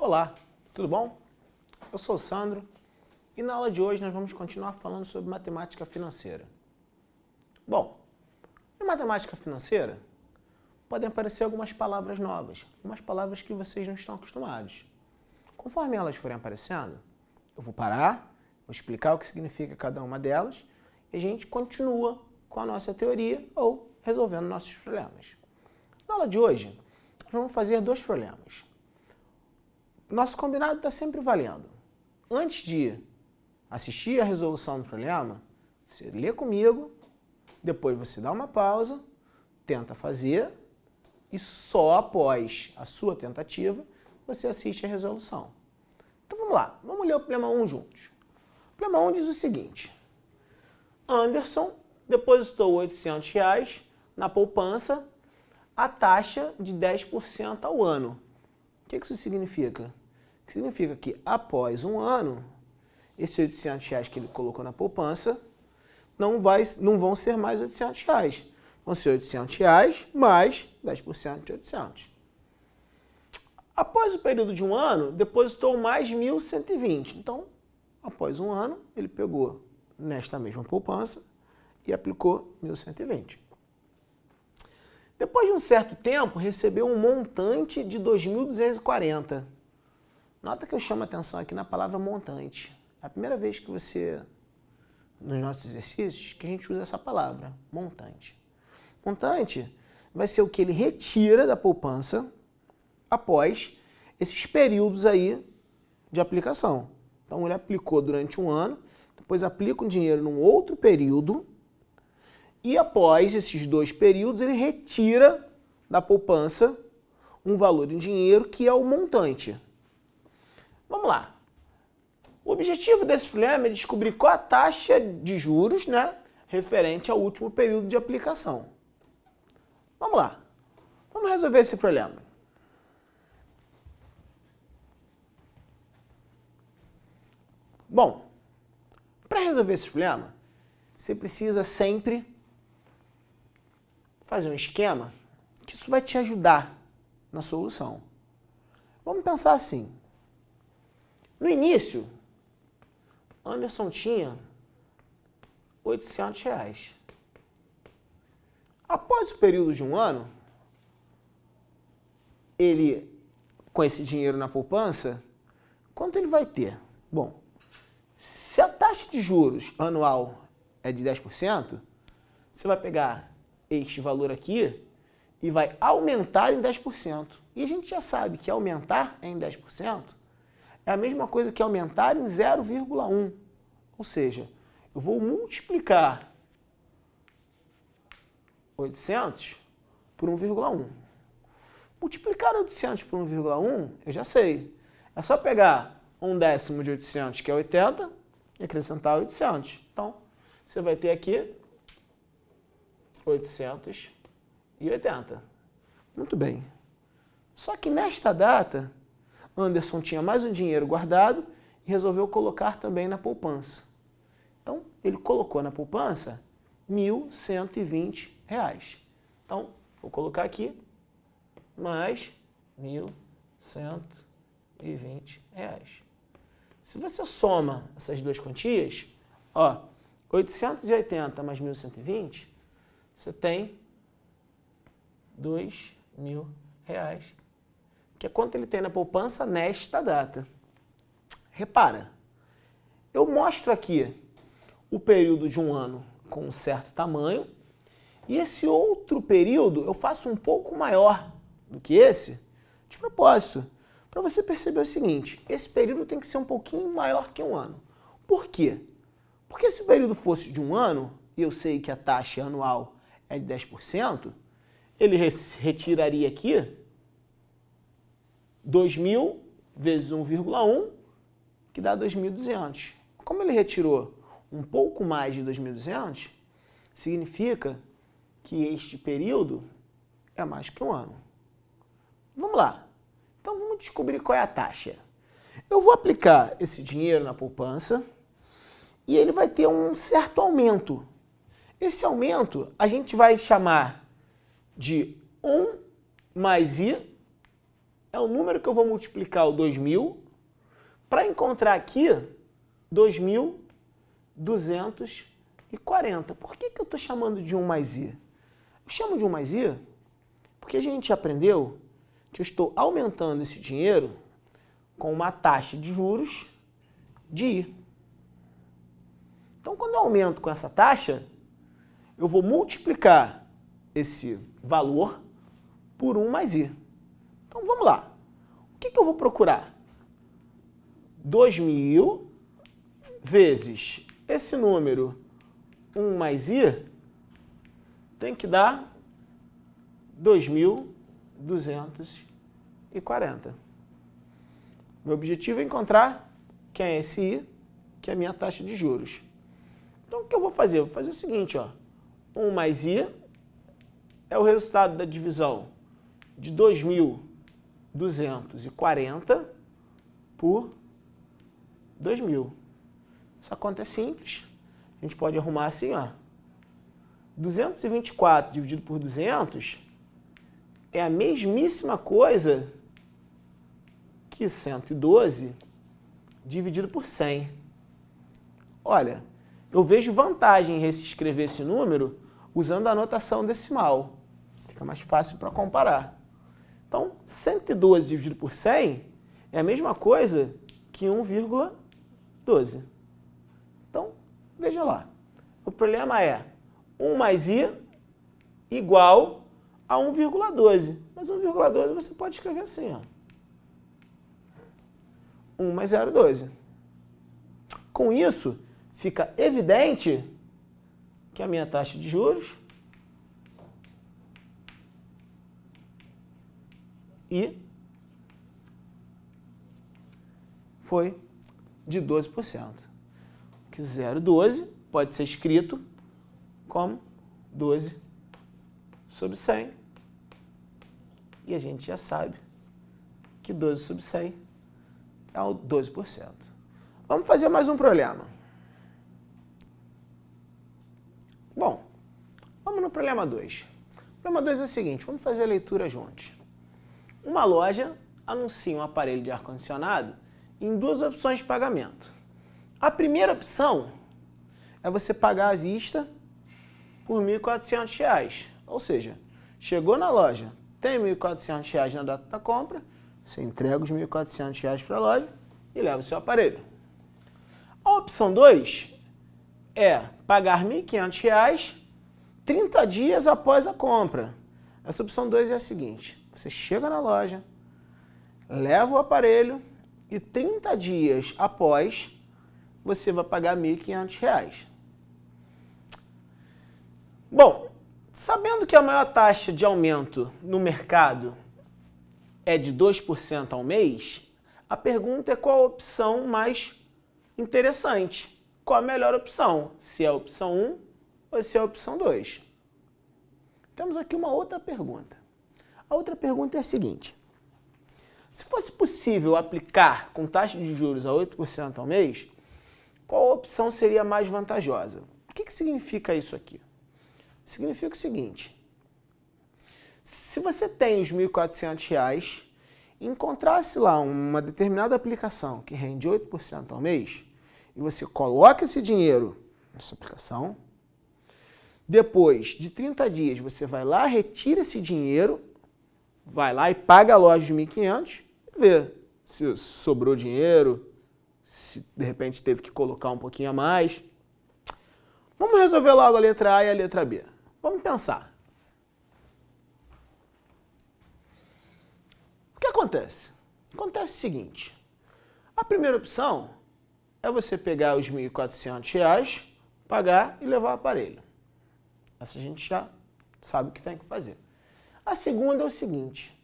Olá, tudo bom? Eu sou o Sandro e na aula de hoje nós vamos continuar falando sobre matemática financeira. Bom, em matemática financeira podem aparecer algumas palavras novas, algumas palavras que vocês não estão acostumados. Conforme elas forem aparecendo, eu vou parar, vou explicar o que significa cada uma delas e a gente continua com a nossa teoria ou resolvendo nossos problemas. Na aula de hoje, nós vamos fazer dois problemas. Nosso combinado está sempre valendo. Antes de assistir a resolução do problema, você lê comigo, depois você dá uma pausa, tenta fazer e só após a sua tentativa você assiste a resolução. Então vamos lá, vamos ler o problema 1 juntos. O problema 1 diz o seguinte: Anderson depositou R$800 na poupança a taxa de 10% ao ano. O que isso significa? Significa que após um ano, esses R$800 que ele colocou na poupança não vão ser mais R$800. Vão ser R$800 mais 10% de 800. Após o período de um ano, depositou mais 1.120. Então, após um ano, ele pegou nesta mesma poupança e aplicou 1.120. Depois de um certo tempo, recebeu um montante de 2.240. Nota que eu chamo a atenção aqui na palavra montante. É a primeira vez que você, nos nossos exercícios, que a gente usa essa palavra, montante. Montante vai ser o que ele retira da poupança após esses períodos aí de aplicação. Então ele aplicou durante um ano, depois aplica o dinheiro num outro período e após esses dois períodos ele retira da poupança um valor em dinheiro que é o montante. Vamos lá. O objetivo desse problema é descobrir qual a taxa de juros, referente ao último período de aplicação. Vamos lá. Vamos resolver esse problema. Bom, para resolver esse problema, você precisa sempre fazer um esquema que isso vai te ajudar na solução. Vamos pensar assim. No início, Anderson tinha R$800. Após o período de um ano, ele, com esse dinheiro na poupança, quanto ele vai ter? Bom, se a taxa de juros anual é de 10%, você vai pegar este valor aqui e vai aumentar em 10%. E a gente já sabe que aumentar em 10% é a mesma coisa que aumentar em 0,1. Ou seja, eu vou multiplicar 800 por 1,1. Multiplicar 800 por 1,1, eu já sei. É só pegar 1/10 de 800, que é 80, e acrescentar 800. Então, você vai ter aqui 880. Muito bem. Só que nesta data, Anderson tinha mais um dinheiro guardado e resolveu colocar também na poupança. Então, ele colocou na poupança R$1.120. Então, vou colocar aqui mais R$1.120. Se você soma essas duas quantias, 880 mais 1.120, você tem R$2.000, que é quanto ele tem na poupança nesta data. Repara, eu mostro aqui o período de um ano com um certo tamanho e esse outro período eu faço um pouco maior do que esse, de propósito, para você perceber o seguinte: esse período tem que ser um pouquinho maior que um ano. Por quê? Porque se o período fosse de um ano, e eu sei que a taxa anual é de 10%, ele retiraria aqui 2.000 vezes 1,1, que dá 2.200. Como ele retirou um pouco mais de 2.200, significa que este período é mais que um ano. Vamos lá. Então vamos descobrir qual é a taxa. Eu vou aplicar esse dinheiro na poupança e ele vai ter um certo aumento. Esse aumento a gente vai chamar de 1 mais I é o número que eu vou multiplicar o 2.000 para encontrar aqui 2.240. Por que eu estou chamando de 1 mais i? Eu chamo de 1 mais i porque a gente aprendeu que eu estou aumentando esse dinheiro com uma taxa de juros de i. Então, quando eu aumento com essa taxa, eu vou multiplicar esse valor por 1 mais i. Então, vamos lá. O que eu vou procurar? 2.000 vezes esse número 1 mais i tem que dar 2.240. Meu objetivo é encontrar quem é esse i, que é a minha taxa de juros. Então, o que eu vou fazer? Eu vou fazer o seguinte, ó. 1 mais i é o resultado da divisão de 2.240 por 2.000. Essa conta é simples. A gente pode arrumar assim, ó. 224 dividido por 200 é a mesmíssima coisa que 112 dividido por 100. Olha, eu vejo vantagem em reescrever esse número usando a notação decimal. Fica mais fácil para comparar. Então, 112 dividido por 100 é a mesma coisa que 1,12. Então, veja lá. O problema é 1 mais i igual a 1,12. Mas 1,12 você pode escrever assim, ó. 1 mais 0,12. Com isso, fica evidente que a minha taxa de juros foi de 12%. Que 0,12 pode ser escrito como 12 sobre 100. E a gente já sabe que 12 sobre 100 é o 12%. Vamos fazer mais um problema. Bom, vamos no problema 2. O problema 2 é o seguinte, vamos fazer a leitura juntos. Uma loja anuncia um aparelho de ar-condicionado em 2 opções de pagamento. A primeira opção é você pagar à vista por R$ 1.400. Ou seja, chegou na loja, tem R$ 1.400 na data da compra, você entrega os R$ 1.400 para a loja e leva o seu aparelho. A opção 2 é pagar R$ 1.500 30 dias após a compra. Essa opção 2 é a seguinte, você chega na loja, leva o aparelho e 30 dias após você vai pagar R$ 1.500. Bom, sabendo que a maior taxa de aumento no mercado é de 2% ao mês, a pergunta é qual a opção mais interessante. Qual a melhor opção? Se é a opção 1 ou se é a opção 2. Temos aqui uma outra pergunta. A outra pergunta é a seguinte. Se fosse possível aplicar com taxa de juros a 8% ao mês, qual a opção seria mais vantajosa? O que significa isso aqui? Significa o seguinte, se você tem os R$ 1.400 e encontrasse lá uma determinada aplicação que rende 8% ao mês, e você coloca esse dinheiro nessa aplicação, depois de 30 dias você vai lá, retira esse dinheiro, vai lá e paga a loja de 1.500 e vê se sobrou dinheiro, se de repente teve que colocar um pouquinho a mais. Vamos resolver logo a letra A e a letra B. Vamos pensar. O que acontece? Acontece o seguinte. A primeira opção é você pegar os R$ 1.400, pagar e levar o aparelho. Essa a gente já sabe o que tem que fazer. A segunda é o seguinte.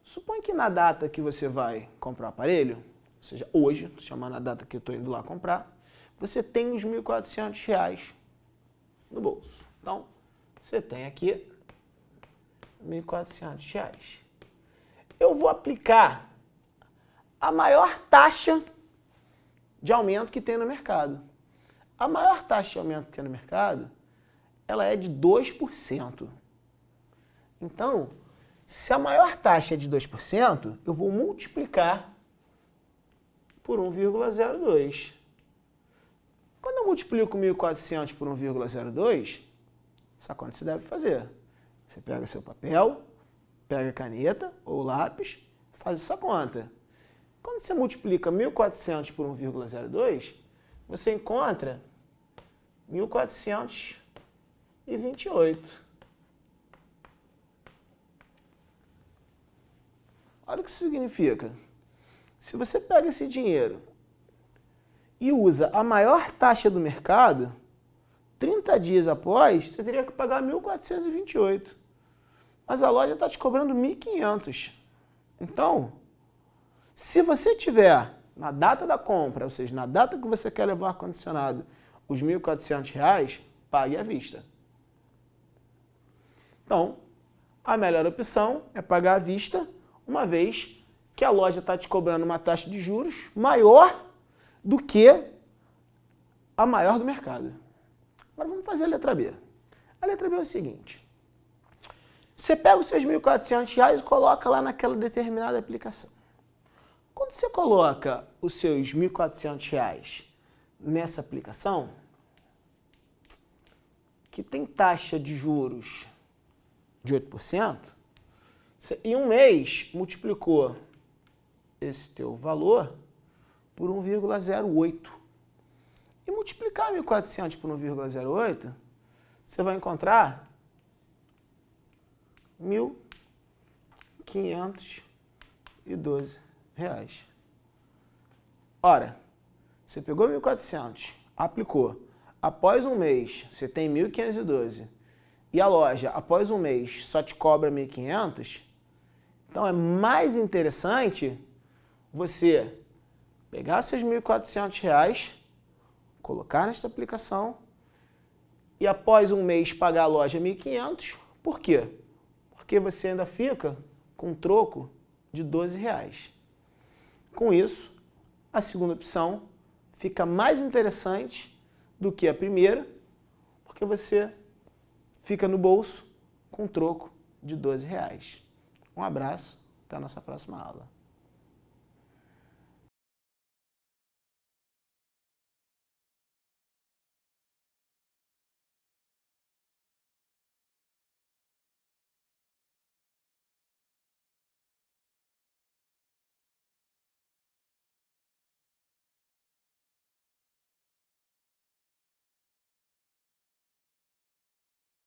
Suponha que na data que você vai comprar o aparelho, ou seja, hoje, estou chamando a data que eu estou indo lá comprar, você tem os R$ 1.400 no bolso. Então, você tem aqui R$ 1.400. Eu vou aplicar a maior taxa de aumento que tem no mercado. A maior taxa de aumento que tem no mercado, ela é de 2%. Então, Se a maior taxa é de 2%, eu vou multiplicar por 1,02. Quando eu multiplico 1.400 por 1,02, essa conta você deve fazer. Você pega seu papel, pega a caneta ou lápis, faz essa conta. Quando você multiplica 1.400 por 1,02, você encontra 1.428. Olha o que isso significa. Se você pega esse dinheiro e usa a maior taxa do mercado, 30 dias após, você teria que pagar 1.428. Mas a loja está te cobrando 1.500. Então, se você tiver na data da compra, ou seja, na data que você quer levar o ar-condicionado, os R$ 1.400, pague à vista. Então, a melhor opção é pagar à vista, uma vez que a loja está te cobrando uma taxa de juros maior do que a maior do mercado. Agora vamos fazer a letra B. A letra B é o seguinte. Você pega os seus R$ 1.400 e coloca lá naquela determinada aplicação. Quando você coloca os seus R$ 1.400 nessa aplicação, que tem taxa de juros de 8%, você, em um mês multiplicou esse teu valor por 1,08. E multiplicar 1.400 por 1,08, você vai encontrar R$ 1.512. Ora, você pegou 1.400, aplicou. Após um mês, você tem 1.512. E a loja, após um mês, só te cobra 1.500. Então, é mais interessante você pegar seus R$ 1.400, colocar nesta aplicação e após um mês pagar a loja 1.500. Por quê? Porque você ainda fica com um troco de R$ 12. Com isso, a segunda opção fica mais interessante do que a primeira, porque você fica no bolso com um troco de R$ 12. Um abraço, até a nossa próxima aula.